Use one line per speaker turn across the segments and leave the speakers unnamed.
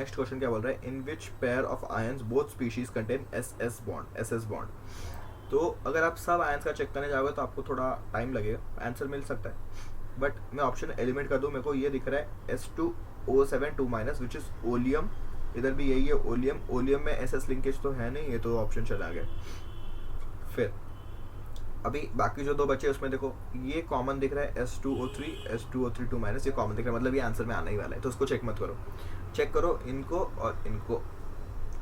Next question क्या बोल रहा है, in which pair of ions both species contain S S bond. तो अगर आप सब आयंस का चेक करने जाओगे तो आपको थोड़ा टाइम लगेगा, आंसर मिल सकता है, बट मैं ऑप्शन एलिमिनेट कर दूँ, मेरे को ये दिख रहा है S2O7 2 minus which is oleum, इधर भी यही है ओलियम, ओलियम में एस लिंकेज तो है नहीं, ये तो ऑप्शन चला गया। फिर अभी बाकी जो दो बचे उसमें देखो ये कॉमन दिख रहा है S2O3 2 माइनस, ये कॉमन दिख रहा है, मतलब ये आंसर में आने ही वाला है, तो उसको चेक मत करो, चेक करो इनको और इनको।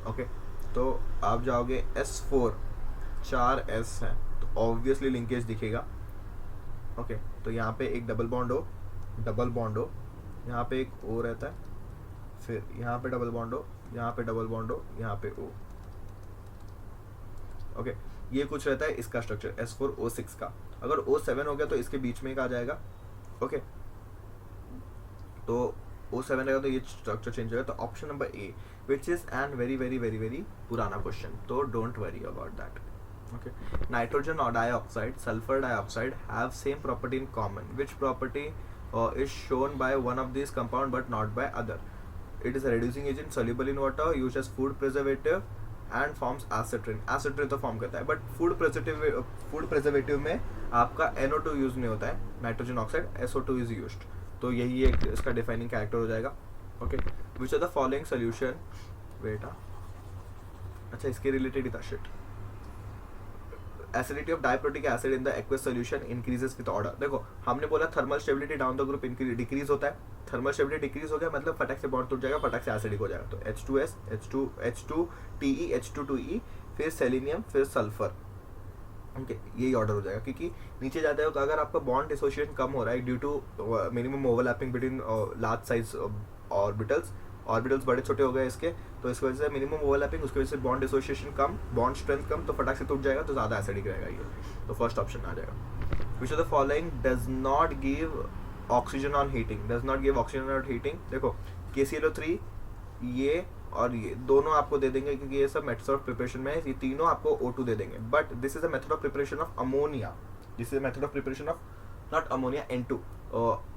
ओके, तो आप जाओगे S4 4 S है तो ऑब्वियसली लिंकेज दिखेगा। ओके, तो यहाँ पे एक डबल बॉन्ड हो, यहाँ पे एक O रहता है, फिर यहाँ पे डबल बॉन्ड हो, यहाँ पे डबल बॉन्ड हो, यहाँ पे O। ओके, ये कुछ रहता है इसका स्ट्रक्चर S4O6 का। अगर O7 हो गया तो इसके बीच में एक आ जाएगा। ओके, तो O7 रहेगा तो ये स्ट्रक्चर चेंज होगा, तो option number A which is an very very very very पुराना क्वेश्चन, तो don't worry about that. Okay, nitrogen or dioxide, sulfur dioxide have same property in common. Which property is shown by one of these compound but not by other? It is a reducing agent, soluble in water, used as food preservative and forms acetrin. Acetrin तो form करता है, but food preservative में आपका NO2 use नहीं होता है, nitrogen oxide SO2 is used, तो यही एक इसका डिफाइनिंग कैरेक्टर हो जाएगा। Okay, which are the following solution, बेटा अच्छा इसके रिलेटेड ही था, shit. Acidity of diprotic acid in the aqueous solution increases with order. देखो हमने बोला thermal stability down the group decrease होता है, थर्मल स्टेबिलिटी डिक्रीज हो गया मतलब फटक से बॉन्ड टूट जाएगा, फटक से एसिडिक हो जाएगा, तो H2S H2TE H2 फिर सेलेनियम फिर सल्फर। ओके, यही ऑर्डर हो जाएगा, क्योंकि नीचे जाते हो तो अगर आपका बॉन्ड डिसोसिएशन कम हो रहा है due to minimum overlapping between large size orbitals बड़े छोटे हो गए इसके, तो इस वजह से मिनिमम ओवरलैपिंग, उसकी वजह से बॉन्ड डिसोसिएशन कम, बॉन्ड स्ट्रेंथ कम, तो फटाक से टूट जाएगा, तो ज़्यादा एसिडिक रहेगा ये, तो फर्स्ट ऑप्शन आ जाएगा। विच of the following does not give oxygen on heating, देखो KClO3 ये और ये दोनों आपको दे देंगे क्योंकि ये सब मेथड ऑफ प्रिपरेशन में है, ये तीनों आपको O2 दे देंगे, but this is a method of preparation of ammonia, this is method of preparation of not ammonia N2,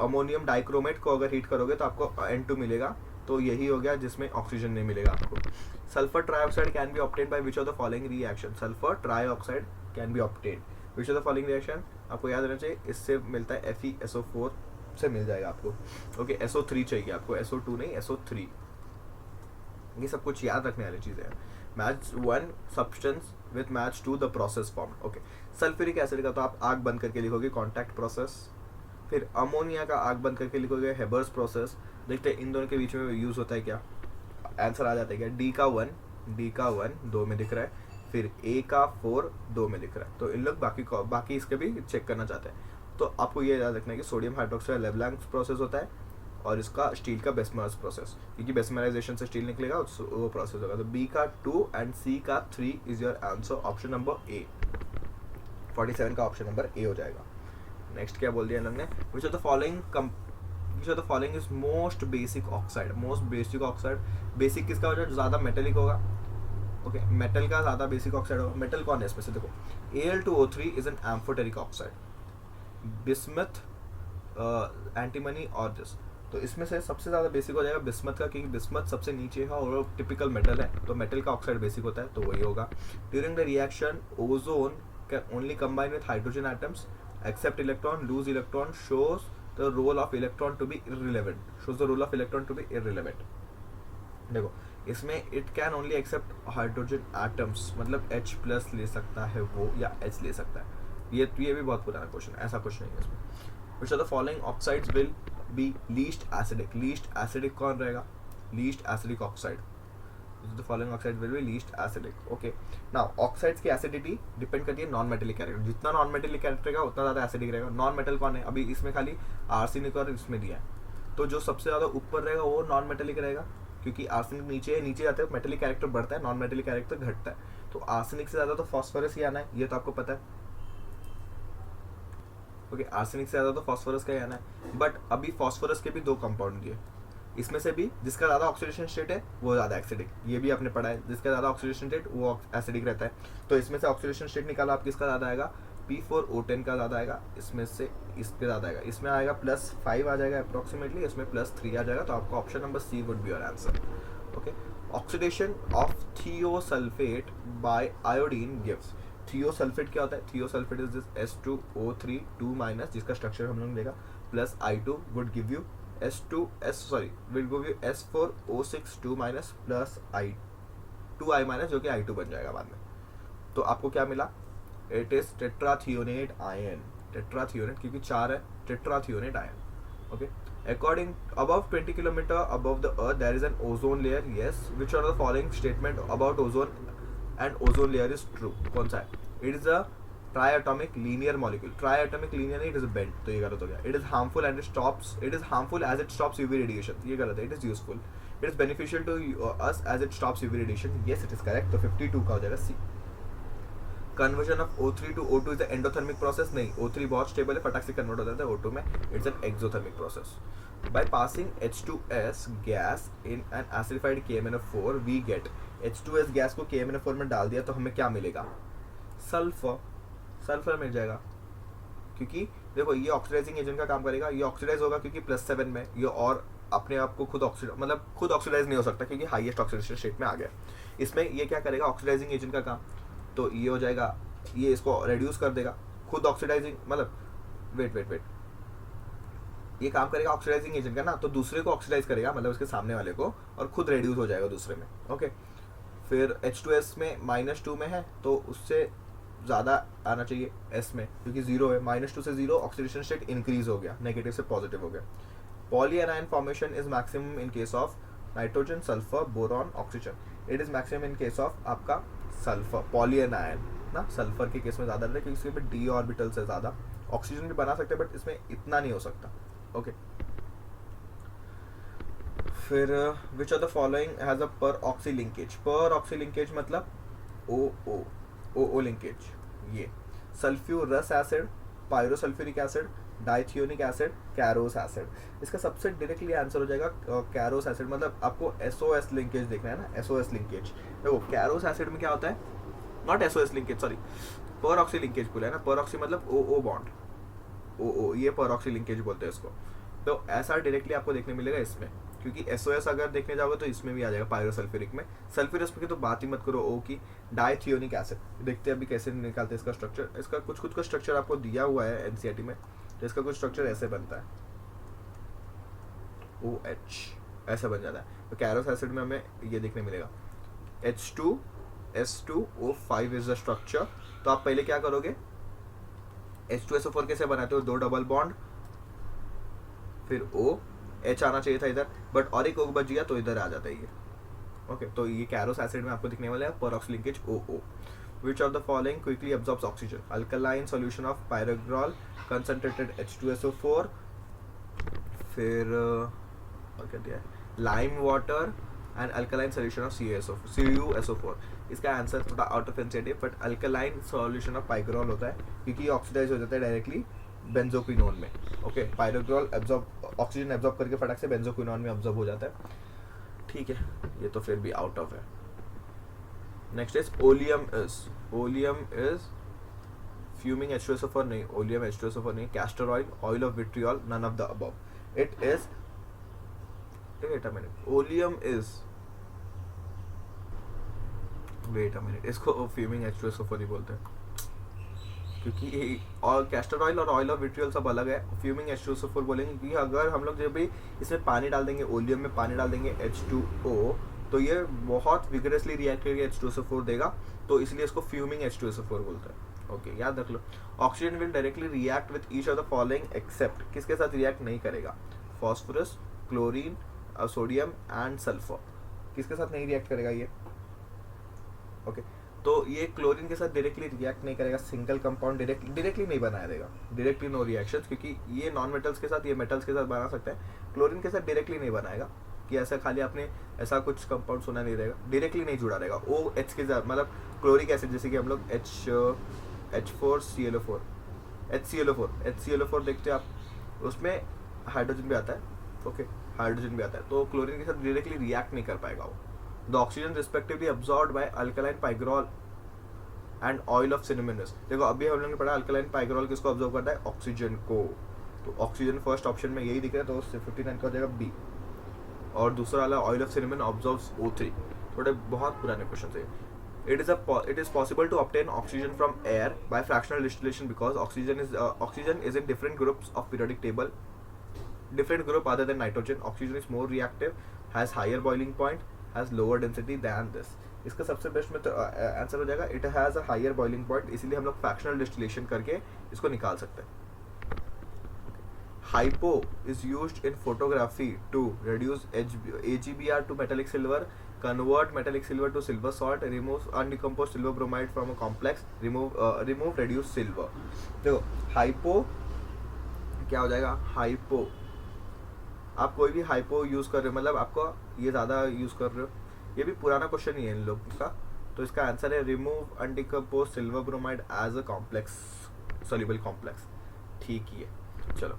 ammonium dichromate को अगर हीट करोगे तो आपको N2 मिलेगा, तो यही हो गया जिसमें ऑक्सीजन नहीं मिलेगा आपको। Sulphur trioxide can be obtained by which of the following reaction, sulphur trioxide can be obtained which of the following reaction, आपको याद रहना चाहिए, इससे मिलता है FeSO4 से मिल जाएगा आपको। ओके, SO3 चाहिए आपको, SO2 नहीं SO3, ये सब कुछ याद रखने वाली चीज़ें हैं। Match 1 substance with match 2 the process form. Okay, sulphuric acid का तो आप आग बंद करके लिखोगे कॉन्टैक्ट प्रोसेस, फिर अमोनिया का आग बंद करके लिखोगे हेबर्स प्रोसेस। देखते हैं इन दोनों के बीच में यूज़ होता है क्या, आंसर आ जाता है क्या, D का 1 2 में दिख रहा है, फिर A का 4 2 में दिख रहा है, तो इन लोग बाकी इसके भी चेक करना चाहते हैं, तो आपको ये याद रखना है कि सोडियम हाइड्रोक्साइड लेवलैंक्स प्रोसेस होता है और इसका स्टील का बेस्मरस प्रोसेस, क्योंकि बेस्मराइजेशन से स्टील निकलेगा वो प्रोसेस होगा, तो B का 2 एंड C का 3 is your answer, option number A, 47 का ऑप्शन नंबर A हो जाएगा। नेक्स्ट क्या बोल दिया इन लोग ने, विच of the following is most basic oxide, basic किसका हो जाए, जो ज़्यादा मेटेलिक होगा। ओके, मेटल का ज़्यादा बेसिक ऑक्साइड होगा, मेटल कौन है इसमें से, देखो Al2O3 is an amphoteric oxide, bismuth antimony और दिस, तो इसमें से सबसे ज़्यादा बेसिक हो जाएगा बिस्मथ का, क्योंकि बिस्मथ सबसे नीचे है और वो टिपिकल मेटल है, तो मेटल का ऑक्साइड बेसिक होता है, तो वही होगा। During the reaction ozone can only combine with hydrogen atoms, accept electron, lose electron, shows the role of electron to be irrelevant, देखो इसमें it can only accept hydrogen atoms, मतलब H+ ले सकता है वो या H ले सकता है, ये भी बहुत पुराना क्वेश्चन, ऐसा कुछ नहीं है इसमें। Which are the following oxides will be least acidic कौन रहेगा, least acidic oxide, the following oxide will be least acidic. Okay, now oxides की एसिडिटी डिपेंड करती है नॉन मेटेलिक कैरेक्टर, जितना नॉन मेटेलिक कैरेक्टर रहेगा उतना ज़्यादा एसिडिक रहेगा। नॉन मेटल कौन है, अभी इसमें खाली आर्सेनिक और इसमें दिया है, तो जो सबसे ज़्यादा ऊपर रहेगा वो नॉन मेटेलिक रहेगा, क्योंकि आर्सेनिक नीचे जाते हैं मेटेलिक कैरेक्टर बढ़ता है, नॉन मेटेलिक कैरेक्टर घटता है, तो आर्सेनिक से ज़्यादा तो फॉस्फोरस ही आना है, ये तो आपको पता है। ओके, आर्सेनिक से ज़्यादा तो फॉस्फोरस का ही आना है, बट अभी फॉस्फोरस के भी 2 कंपाउंड दिए, इसमें से भी जिसका ज़्यादा ऑक्सीडेशन स्टेट है वो ज़्यादा एसिडिक, ये भी आपने पढ़ा है, जिसका ज़्यादा ऑक्सीडेशन स्टेट वो एसिडिक रहता है, तो इसमें से ऑक्सीडेशन स्टेट निकाला आप किसका ज़्यादा आएगा, P4O10 का ज़्यादा आएगा, इसमें से इस पे ज़्यादा आएगा, इसमें आएगा +5 आ जाएगा अप्रॉक्सीमेटली, इसमें +3 आ जाएगा, तो आपका option number C would be your answer. Okay. Oxidation of thiosulphate by iodine gives. Thiosulphate क्या होता है? थियोसल्फेट इज दिस S2O3 2-, जिसका स्ट्रक्चर हम लोग देगा, plus I2 would give you will give you S4O6 2- plus I2I- जो कि I2 बन जाएगा बाद में. तो आपको क्या मिला? It is tetrathionate ion. Tetrathionate क्योंकि 4 है, tetrathionate ion. Okay. According above 20 kilometre above the earth there is an ozone layer. Yes. Which are the following statement about ozone and ozone layer is true? कौन सा है? It is a triatomic linear molecule. Triatomic linear नहीं, it is a bent, तो ये गलत हो गया. It is harmful and it is harmful as it stops UV radiation, ये गलत है. It is useful. It is beneficial to us as it stops UV radiation. Yes, it is correct. तो 52 का हो जाएगा C. Conversion of O3 to O2 is endothermic process. नहीं, O3 बहुत stable है, फटाक से कन्वर्ट हो जाता है O2 में. It's an exothermic process. By passing H2S gas in an acidified KMnO4 we get. H2S gas को KMnO4 में डाल दिया तो हमें क्या मिलेगा? सल्फर. सल्फर मिल जाएगा, क्योंकि देखो ये ऑक्सीडाइजिंग एजेंट का काम करेगा. ये ऑक्सीडाइज होगा क्योंकि +7 में ये, और अपने आप को खुद ऑक्सीडाइज नहीं हो सकता क्योंकि हाईएस्ट ऑक्सीडेशन स्टेट में आ गया. इसमें ये क्या करेगा? ऑक्सीडाइजिंग एजेंट का काम. तो ये हो जाएगा, ये इसको रेड्यूस कर देगा. खुद ऑक्सीडाइजिंग वेट ये काम करेगा ऑक्सीडाइजिंग एजेंट का ना, तो दूसरे को ऑक्सीडाइज करेगा, मतलब इसके सामने वाले को, और खुद रेड्यूस हो जाएगा दूसरे में. ओके. फिर H2S में -2 में है, तो उससे ज़्यादा आना चाहिए S में, क्योंकि 0 है. -2 से 0 ऑक्सीडेशन स्टेट इंक्रीज हो गया, नेगेटिव से पॉजिटिव हो गया. Polyanion formation is maximum in case of nitrogen, sulphur, boron, oxygen. It is maximum in case of आपका सल्फर. पॉलीएनायन ना सल्फर के केस में ज़्यादा रहता है क्योंकि इसमें d ऑर्बिटल से ज़्यादा. ऑक्सीजन भी बना सकते हैं बट इसमें इतना नहीं हो सकता. ओके. फिर which of the following has a peroxy linkage. Peroxy linkage मतलब ओ लिंकेज. ये sulphurous acid, pyrosulphuric acid, dithionic acid, Caro's acid. इसका सबसे डायरेक्टली आंसर हो जाएगा कैरोस एसिड. मतलब आपको SOS लिंकेज देखना है ना, SOS लिंकेज. देखो कैरोस एसिड में क्या होता है? नॉट SOS लिंकेज, सॉरी, पर ऑक्सी लिंकेज बोला है ना. पर ऑक्सी मतलब O बॉन्ड, O, ये पर ऑक्सी लिंकेज बोलते हैं इसको. तो ऐसा डायरेक्टली आपको देखने मिलेगा इसमें, क्योंकि SOS अगर देखने जाओगे तो इसमें भी आ जाएगा पायरोसल्फ्यूरिक में. सल्फ्यूरस की तो बात ही मत करो. O की डाइथियोनिक एसिड. देखते हैं अभी कैसे निकालते हैं इसका स्ट्रक्चर. इसका कुछ का स्ट्रक्चर आपको दिया हुआ है NCERT में. तो इसका कुछ स्ट्रक्चर ऐसे बनता है, OH ऐसा बन जाता है. तो कैरोस एसिड में हमें ये देखने मिलेगा H2S2O5 इज द स्ट्रक्चर. तो आप पहले क्या करोगे? H2SO4 कैसे बनाते हो? 2 डबल बॉन्ड, फिर OH आना चाहिए था इधर, बट और एक O बच गया तो इधर आ जाता है ये. ओके. तो ये कैरोस एसिड में आपको दिखने वाला है पर oxy linkage OO. Which of the following quickly absorbs oxygen? Alkaline solution of pyrogrol, concentrated H2SO4, फिर और क्या दिया है? Lime water and alkaline solution of CuSO4. इसका आंसर थोड़ा out of NCERT, but alkaline solution of pyrogallol होता है क्योंकि ऑक्सीडाइज हो जाता है डायरेक्टली बेंजोक्विनोन में. ओके. पाइरोग्रॉल ऑक्सीजन एब्जॉर्ब करके फटाक से बेंजोक्विनोन में एब्जॉर्ब हो जाता है. ठीक है, ये तो फिर भी आउट ऑफ है. Next is oleum is fuming H2SO4. नहीं, ओलियम H2SO4 नहीं. Castor oil of vitriol, none of the above. It is, wait a minute, इसको फ्यूमिंग H2SO4 ही बोलते हैं क्योंकि और कैस्टर ऑयल ऑफ विट्रियोल सब अलग है. फ्यूमिंग H2SO4 बोलेंगे क्योंकि अगर हम लोग जब भी इसमें पानी डाल देंगे, ओलियम में पानी डाल देंगे H2O, तो ये बहुत विगरसली रिएक्ट करके H2SO4 देगा, तो इसलिए इसको फ्यूमिंग H2SO4 बोलते हैं. ओके, याद रख लो. Oxygen will directly react with each of the following except. किसके साथ रिएक्ट नहीं करेगा? Phosphorus, chlorine, sodium and sulphur. किसके साथ नहीं रिएक्ट करेगा ये? ओके. तो ये क्लोरीन के साथ डायरेक्टली रिएक्ट नहीं करेगा. सिंगल कंपाउंड डायरेक्टली नहीं बनाया देगा. डायरेक्टली नो रिएक्शंस, क्योंकि ये नॉन मेटल्स के साथ, ये मेटल्स के साथ बना सकता है. क्लोरीन के साथ डायरेक्टली नहीं बनाएगा कि ऐसा खाली आपने ऐसा कुछ कंपाउंड सुना नहीं रहेगा. डायरेक्टली नहीं जुड़ा रहेगा. OH के साथ मतलब क्लोरिक एसिड, जैसे कि हम लोग H4ClO4 HClO4 देखते हैं आप, उसमें हाइड्रोजन भी आता है. ओके, हाइड्रोजन भी आता है. तो क्लोरीन के साथ डायरेक्टली रिएक्ट नहीं कर पाएगा वो. The oxygen respectively absorbed by alkaline pyrogallol and oil of cinnamons. देखो अभी हम लोगों ने पढ़ा अल्कलाइन पाइग्रोल किसको ऑब्जर्व करता है, ऑक्सीजन को, तो ऑक्सीजन फर्स्ट ऑप्शन में यही दिख रहा है, तो 59 का हो जाएगा बी। और दूसरा वाला oil of cinnamon observes O3। थोड़े बहुत पुराने क्वेश्चन है। It is possible to obtain oxygen from air by fractional distillation because oxygen is in different groups of periodic table, different group other than nitrogen. Oxygen is more reactive, has higher boiling point, has lower density than this. इसका सबसे best में answer हो जाएगा it has a higher boiling point, इसीलिए हम लोग fractional distillation करके इसको निकाल सकते हैं। Hypo is used in photography to reduce AgBr to metallic silver, convert metallic silver to silver salt, remove undecomposed silver bromide from a complex, remove reduce silver। देखो hypo क्या हो जाएगा, hypo आप कोई भी hypo यूज कर रहे हो, मतलब आपको ये ज़्यादा यूज कर रहे हो, ये भी पुराना क्वेश्चन ही है इन लोग का, तो इसका आंसर है remove undecompose silver bromide as a complex soluble complex. ठीक ही है। चलो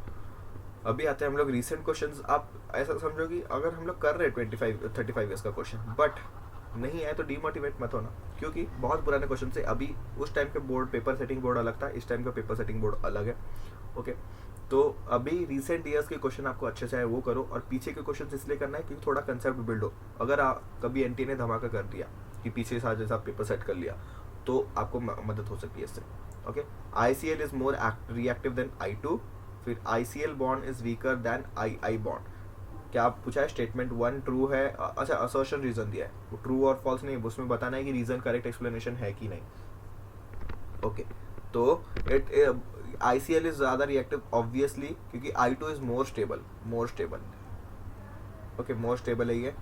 अभी आते हैं हम लोग रिसेंट क्वेश्चंस। आप ऐसा समझो कि अगर हम लोग कर रहे हैं 35 ईयर्स का क्वेश्चन बट नहीं आए तो डीमोटिवेट मत होना, क्योंकि बहुत पुराने क्वेश्चन से। अभी उस टाइम के बोर्ड पेपर सेटिंग बोर्ड अलग था, इस टाइम का पेपर सेटिंग बोर्ड अलग है। ओके, तो अभी रिसेंट ईयर्स के क्वेश्चन आपको अच्छे से आए वो करो, और पीछे के क्वेश्चन इसलिए करना है क्योंकि थोड़ा कंसेप्ट बिल्ड हो। अगर कभी एनटीए ने धमाका कर दिया कि पीछे साथ जैसा पेपर सेट कर लिया तो आपको मदद हो सकती है इससे। Okay, ICL is more reactive than I2, फिर ICL bond is weaker then I bond. क्या आप पूछा है स्टेटमेंट 1 ट्रू है, अच्छा असर्शन रीजन दिया है, वो ट्रू और फॉल्स नहीं, उसमें बताना है कि रीजन करेक्ट एक्सप्लेनेशन है कि नहीं। ओके, तो ICL इज ज़्यादा रिएक्टिव ऑब्वियसली क्योंकि I2 is more stable. Okay, more stable है ये।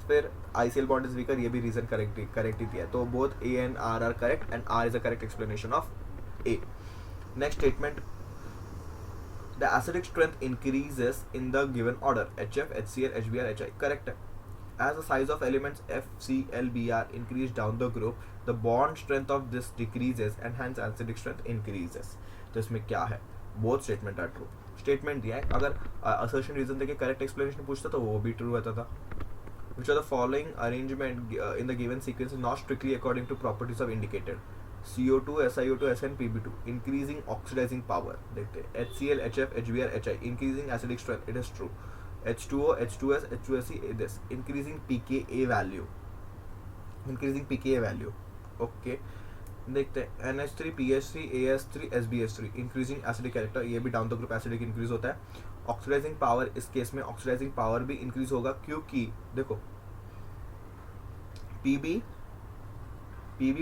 फिर ICL बॉन्ड इज वीकर, ये भी रीजन करेक्ट ही दिया है, तो both A and R are correct and R is a correct explanation of A। Next statement, the acidic strength increases in the given order HF, HCl, HBr, HI। correct है। As the size of elements F, C, L, Br increase down the group, the bond strength of this decreases and hence acidic strength increases। तो इसमें क्या है, both statement are true। Statement दिया है, अगर assertion reason देके correct explanation पूछता तो वो भी true रहता था। Which of the following arrangement in the given sequence is not strictly according to properties of indicated? CO2, SiO2, SN, Pb2 increasing oxidizing power। देखते हैं HCl, HF, HBr, HI increasing acidic strength, it is true। H2O, H2S, H2SE, this increasing pKa value, okay. देखते हैं NH3, PH3, AS3, SbH3 increasing acidic character, ये भी down the group acidic increase होता है। Oxidising power, इस case में oxidising power भी increase होगा क्योंकि देखो Pb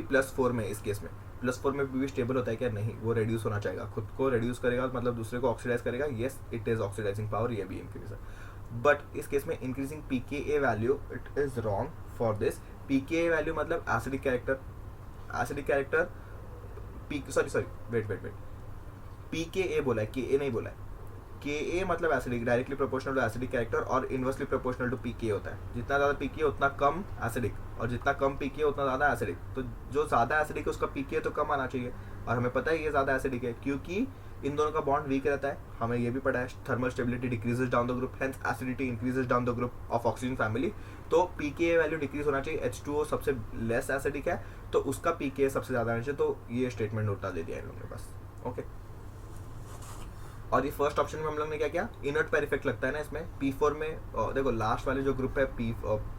+4 में, इस केस में +4 में Pb स्टेबल होता है क्या, नहीं, वो रेड्यूस होना चाहिए, खुद को रेड्यूस करेगा मतलब दूसरे को ऑक्सीडाइज करेगा, yes it is oxidising power, ये भी इंक्रीज है। बट इस केस में increasing pKa value, it is wrong for this. pKa value मतलब एसिडिक कैरेक्टर वेट pKa बोला है, Ka नहीं बोला है। Ka मतलब acidic, directly proportional to acidic character और इनवर्सली प्रोपोर्शनल टू pKa होता है। जितना ज़्यादा pKa उतना कम एसिडिक, और जितना कम pKa उतना ज़्यादा एसिडिक। तो जो ज़्यादा एसिडिक है उसका pKa तो कम आना चाहिए, और हमें पता है ये ज़्यादा एसिडिक है क्योंकि इन दोनों का बॉन्ड वीक रहता है। हमें ये भी पता है thermal stability decreases down the group, hence acidity increases down the group of oxygen family. तो pKa वैल्यू डिक्रीज होना चाहिए। H2O सबसे लेस एसिडिक है तो उसका pKa सबसे ज़्यादा आना चाहिए, तो ये स्टेटमेंट उल्टा दे दिया इन लोगों ने बस। ओके, और ये फर्स्ट ऑप्शन में हम लोग ने क्या किया, इनर्ट पेयर इफेक्ट लगता है ना इसमें। P4 में देखो लास्ट वाले जो ग्रुप है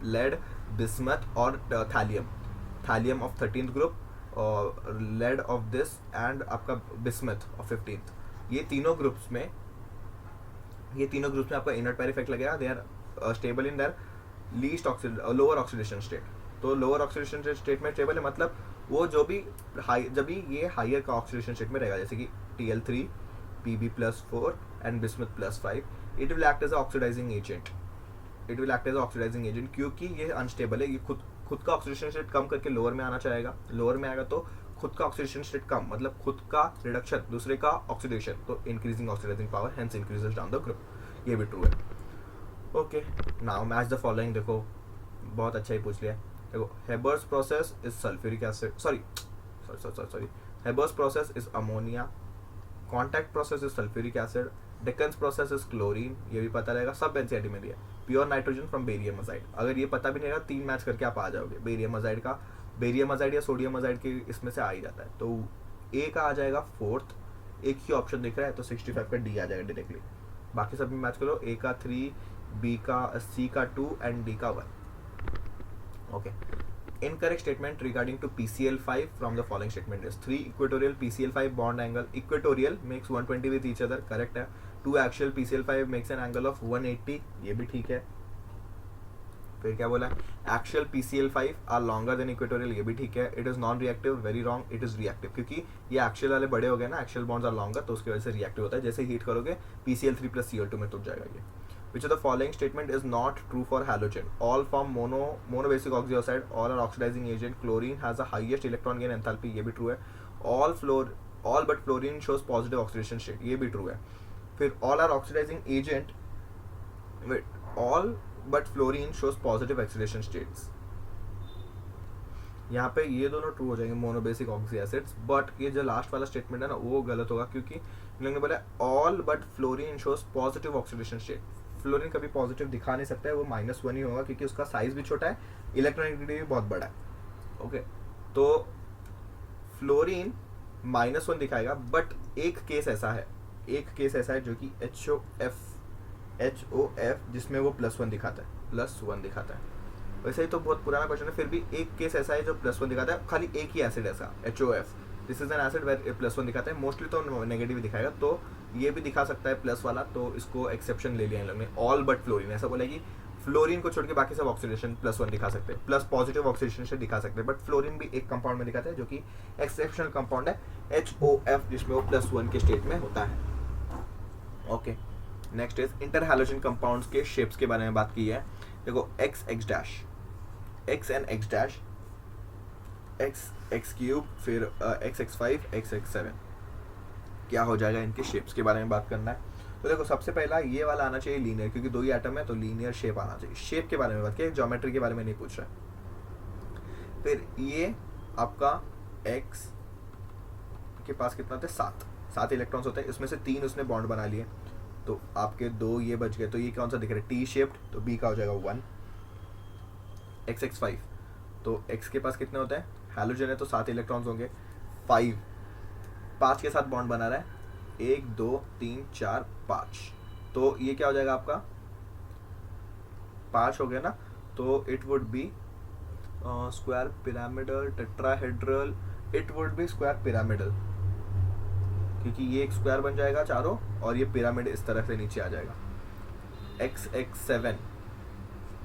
लेड, बिस्मथ और थैलियम ऑफ 13th ग्रुप, और लेड ऑफ दिस एंड आपका बिस्मथ ऑफ 15th। ये तीनों ग्रुप्स में आपका इनर्ट पेयर इफेक्ट लगेगा। They are stable in their lower oxidation state. तो लोअर ऑक्सीडेशन स्टेट में स्टेबल है मतलब वो जब भी ये हायर का ऑक्सीडेशन स्टेट में रहेगा, जैसे कि Tl3, Pb +4 and bismuth +5, it will act as an oxidizing agent। क्योंकि ये अनस्टेबल है, ये खुद का ऑक्सीडेशन स्टेट कम करके लोअर में आना चाहेगा। लोअर में आएगा तो खुद का ऑक्सीडेशन स्टेट कम मतलब खुद का रिडक्शन, दूसरे का ऑक्सीडेशन, तो increasing oxidising power, hence increases down the group. ये भी ट्रू है। Okay, now match the following. देखो बहुत अच्छा ही पूछ लिया। देखो Haber's process is sulphuric acid, sorry Haber's process is ammonia, contact process is sulphuric acid, Deacon's process is chlorine, ये भी पता रहेगा, सब एनसीईआरटी में दिया। Pure nitrogen from barium azide, अगर ये पता भी नहीं रहेगा 3 मैच करके आप आ जाओगे। बेरियम अजाइड का बेरियम अजाइड या सोडियम अजाइड के इसमें से आ ही जाता है। तो ए का आ जाएगा फोर्थ, एक ही ऑप्शन दिख रहा है तो 65 का डी आ जाएगा डायरेक्टली। बाकी सब में मैच करो, ए का 3, बी का, सी का 2 एंड डी का 1। Okay, incorrect statement regarding to PCl5 from the following statement is 3 equatorial PCl5 bond angle equatorial makes 120 with each other, correct है। 2 axial PCl5 makes an angle of 180, ये भी ठीक है। फिर क्या बोला, axial PCl5 are longer than equatorial, ये भी ठीक है। it is non reactive, very wrong, it is reactive, क्योंकि ये axial वाले बड़े हो गए ना, axial bonds are longer, तो उसकी वजह से reactive होता है। जैसे हीट करोगे PCl3 plus Cl2 में टूट जाएगा ये। Which of the following statement is not true for halogen? All form monobasic oxyocide, all are oxidizing agent. Chlorine has the highest electron gain enthalpy, ये भी true है। all but fluorine shows positive oxidation state, ये भी true है। फिर all are oxidizing agent, wait, all but fluorine shows positive oxidation states। यहाँ पे ये दोनों ट्रू हो जाएंगे, मोनोबेसिक ऑक्सी एसिड्स, बट ये जो लास्ट वाला स्टेटमेंट है ना वो गलत होगा, क्योंकि इन लोगों ने बोला all but fluorine shows positive oxidation state. Fluorine कभी पॉजिटिव दिखा नहीं सकता है, वो -1 ही होगा क्योंकि उसका साइज भी छोटा है, इलेक्ट्रोनेगेटिविटी भी बहुत बड़ा है। ओके, तो फ्लोरीन -1 दिखाएगा, बट एक केस ऐसा है जो कि HOF जिसमें वो +1 दिखाता है। वैसे ही तो बहुत पुराना क्वेश्चन है, फिर भी एक केस ऐसा है जो +1 दिखाता है, खाली एक ही एसिड ऐसा HOF, this is an acid where +1 दिखाता है, मोस्टली तो नेगेटिव दिखाएगा, तो ये भी दिखा सकता है प्लस वाला, तो इसको एक्सेप्शन ले लिया इन लोगों ने। ऑल बट फ्लोरीन, ऐसा बोला कि फ्लोरीन को छोड़ के बाकी सब ऑक्सीडेशन +1 दिखा सकते हैं, प्लस पॉजिटिव ऑक्सीडेशन से दिखा सकते हैं, बट फ्लोरीन भी एक कंपाउंड में दिखाता है जो कि एक्सेप्शनल कंपाउंड है HOF, जिसमें वो +1 के स्टेट में होता है। Okay, next is inter halogen compounds के शेप्स के बारे में बात की है। देखो X and X X cube, फिर XX5 XX7, क्या हो जाएगा, इनके शेप्स के बारे में बात करना है। तो देखो सबसे पहला ये वाला आना चाहिए लीनियर, क्योंकि 2 ही एटम है तो लीनियर शेप आना चाहिए। शेप के बारे में बात किया, ज्योमेट्री के बारे में नहीं पूछ रहा है। फिर ये आपका X के पास कितना होता है, 7 इलेक्ट्रॉन्स होते हैं, इसमें से 3 उसने बॉन्ड बना लिए, तो आपके 2 ये बच गए। तो ये कौन सा दिख रहा है, T शेप्ड, तो B का हो जाएगा 1। XX5, तो X के पास कितने होते हैं, हैलोजन है तो 7 इलेक्ट्रॉन्स होंगे, 5 के साथ बॉन्ड बना रहा है, 1 2 3 4 5, तो ये क्या हो जाएगा आपका 5 हो गया ना, तो it would be square pyramidal tetrahedral, it would be square pyramidal, क्योंकि ये एक स्क्वायर बन जाएगा चारों और ये पिरामिड इस तरह से नीचे आ जाएगा। XX7,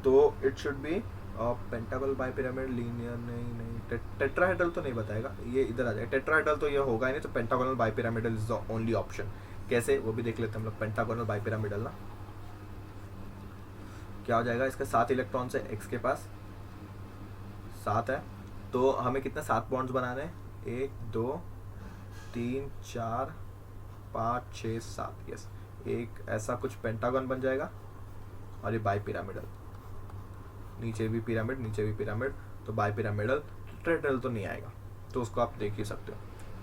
तो it should be pentagonal by pyramid, linear नहीं, टेट्राहेड्रल तो नहीं बताएगा, ये इधर आ जाएगा। टेट्राहेड्रल तो ये होगा ही नहीं, तो pentagonal bi pyramidal is the only option. कैसे, वो भी देख लेते हैं हम लोग। पेंटागोनल बाई पिरामिडल ना क्या हो जाएगा, इसके 7 इलेक्ट्रॉन्स है, X के पास 7 है, तो हमें कितने 7 बॉन्ड्स बनाने हैं, 1 2 3 4 5 6 7, यस, एक ऐसा कुछ पेंटागन बन जाएगा, और ये बाई पिरामिडल, नीचे भी पिरामिड, तो बाई पिरामिडल। टेट्राहेड्रल तो नहीं आएगा, तो उसको आप देख ही सकते हो।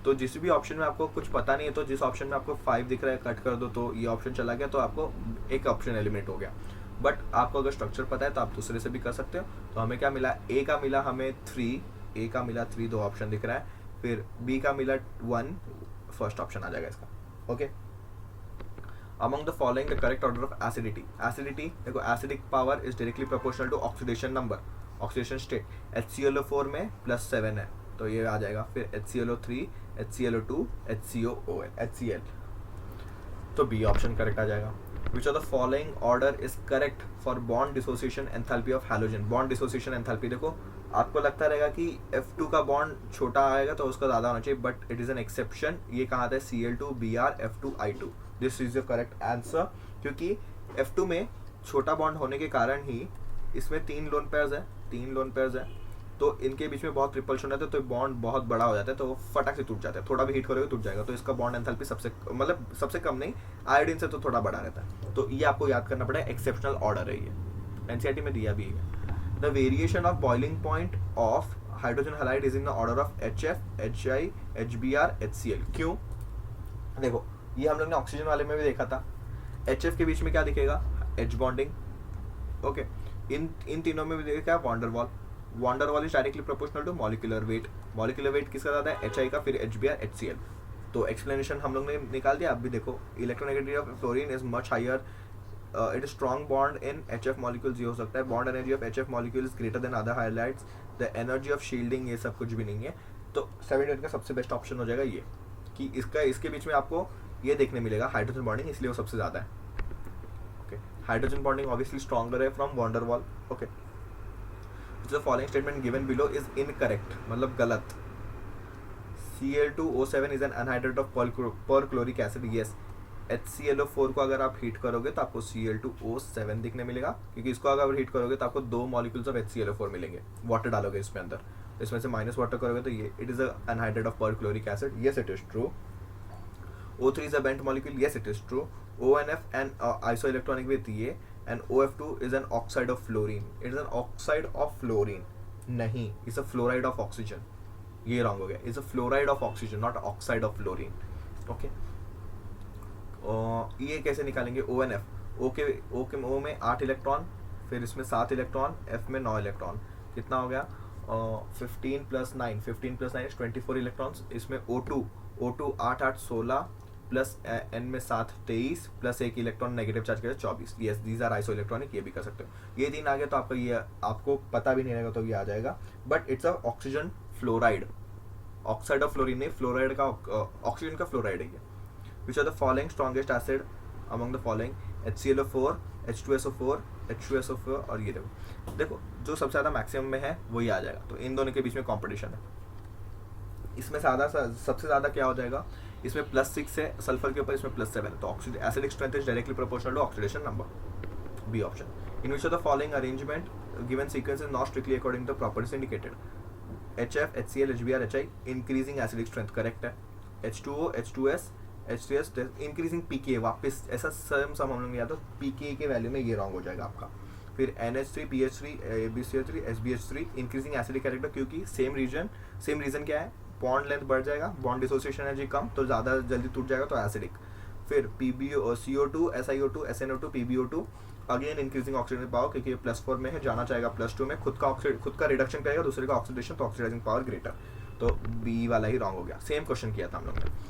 तो जिस भी ऑप्शन में आपको कुछ पता नहीं है, तो जिस ऑप्शन में आपको 5 दिख रहा है कट कर दो, तो ये ऑप्शन चला गया, तो आपको एक ऑप्शन एलिमिनेट हो गया। बट आपको अगर स्ट्रक्चर पता है तो आप दूसरे से भी कर सकते हो। तो हमें क्या मिला, A का मिला हमें 3, 2 ऑप्शन दिख रहा है, फिर B का मिला 1, फर्स्ट ऑप्शन आ जाएगा इसका। Okay, among the following the correct order of acidity, देखो acidic power is directly proportional to oxidation number, oxidation state। HClO4 में +7 है, तो ये आ जाएगा, फिर HClO3 HClO2 HCl, तो B ऑप्शन करेक्ट आ जाएगा। Which of the following order is correct for bond dissociation enthalpy of halogen? bond dissociation enthalpy, देखो आपको लगता रहेगा कि F2 का बॉन्ड छोटा आएगा तो उसका ज़्यादा होना चाहिए, but it is an exception. ये कहाँ आता है, Cl2 Br F2 I2, this is the correct answer, क्योंकि F2 में छोटा बॉन्ड होने के कारण ही इसमें 3 लोन पेयर्स है, तो इनके बीच में बहुत रिपल्शन रहता है, तो बॉन्ड बहुत बड़ा हो जाता है, तो वो फटाक से टूट जाता है, थोड़ा भी हीट करोगे टूट जाएगा। तो इसका बॉन्ड एंथैल्पी सबसे कम नहीं, आयोडीन से तो थोड़ा बड़ा रहता है। तो ये आपको याद करना पड़ेगा, एक्सेप्शनल ऑर्डर है ये, एनसीईआरटी में दिया भी है। The variation of boiling point of hydrogen halide is in the order of HF HI HBr HCl। क्यों, देखो ये हम लोग ने ऑक्सीजन वाले में भी देखा था, HF के बीच में क्या दिखेगा, H बॉन्डिंग। ओके, इन तीनों में भी देखा van der Waals, van der Waals is directly proportional to molecular weight. Molecular weight किसका ज़्यादा है? HI का, फिर HBr, HCl. तो एक्सप्लेनेशन हम लोग ने निकाल दिया. आप भी देखो, electronegativity of fluorine is much higher. It is strong bond in HF molecules. ये हो सकता है. Bond energy of HF molecule is greater than other halides. The energy of shielding, ये सब कुछ भी नहीं है. तो 7 का सबसे बेस्ट ऑप्शन हो जाएगा ये, कि इसका इसके बीच में आपको ये देखने मिलेगा हाइड्रोजन बॉन्डिंग, इसलिए वो सबसे ज़्यादा है. Okay, hydrogen bonding obviously stronger है from van der Waals. Okay, the following statement given below is incorrect, मतलब गलत. Cl2O7 is an anhydrate of perchloric acid. Yes, HClO4 को अगर आप हीट करोगे तो आपको Cl2O7 दिखने मिलेगा, क्योंकि इसको अगर हीट करोगे तो आपको 2 मॉलिक्यूल्स ऑफ HClO4 मिलेंगे. वाटर डालोगे इसमें अंदर, इसमें से माइनस वाटर करोगे तो ये it is anhydrate of perchloric acid. Yes, it is true. O3 is a bent molecule. Yes, it is true. ONF and isoelectronic with ये, and OF2 is an oxide of fluorine. It is an oxide of fluorine. नहीं, it's a fluoride of oxygen. ये wrong हो गया. It's a fluoride of oxygen, not oxide of fluorine. Okay. ये कैसे निकालेंगे? ONF, O में 8 electron, फिर इसमें 7 इलेक्ट्रॉन, F में 9 इलेक्ट्रॉन. कितना हो गया? 15 + 9 is 24 इलेक्ट्रॉन्स. इसमें O2 8 8 16 प्लस N में 7 23 प्लस 1 इलेक्ट्रॉन नेगेटिव चार्ज करेगा 24. Yes, these are isoelectronic. ये भी कर सकते हो. ये 3 आ गया तो आपका ये आपको पता भी नहीं रहेगा तो ये आ जाएगा. But it's a oxygen fluoride. Oxide of fluorine नहीं, फ्लोराइड का ऑक्सीजन का फ्लोराइड है ये. Which are the following strongest acid among the following? HClO4, H2SO4, H2SO4 और ये देखो जो सबसे ज़्यादा मैक्सिमम में है वही आ जाएगा. तो इन दोनों के बीच में कॉम्पिटिशन है. इसमें सबसे ज़्यादा क्या हो जाएगा? इसमें +6 है सल्फर के ऊपर, इसमें +7 है. तो oxygen acidic strength is directly proportional to oxidation number. B option. In which of the following arrangement given sequence is not strictly according to the properties indicated? HF, HCl, HBr, HI increasing acidic strength correct है. H2O, H2S, H3S increasing pKa. वापस ऐसा same हम लोग याद हो, pKa के value में ये रॉन्ग हो जाएगा आपका. फिर NH3, PH3, BCl3, SBH3 increasing acidic character, क्योंकि सेम रीजन क्या है? बॉन्ड लेंथ बढ़ जाएगा, बॉन्ड डिसोसिएशन एनर्जी कम, तो ज़्यादा जल्दी टूट जाएगा, तो एसिडिक. फिर CO2, SiO2, SnO2, PbO2 again increasing oxidation power, क्योंकि ये +4 में है, जाना चाहेगा +2 में. खुद का रिडक्शन करेगा, दूसरे का ऑक्सीडेशन, तो ऑक्सीडाइजिंग पावर ग्रेटर. तो बी वाला ही रॉन्ग हो गया. सेम क्वेश्चन किया था हम लोग ने.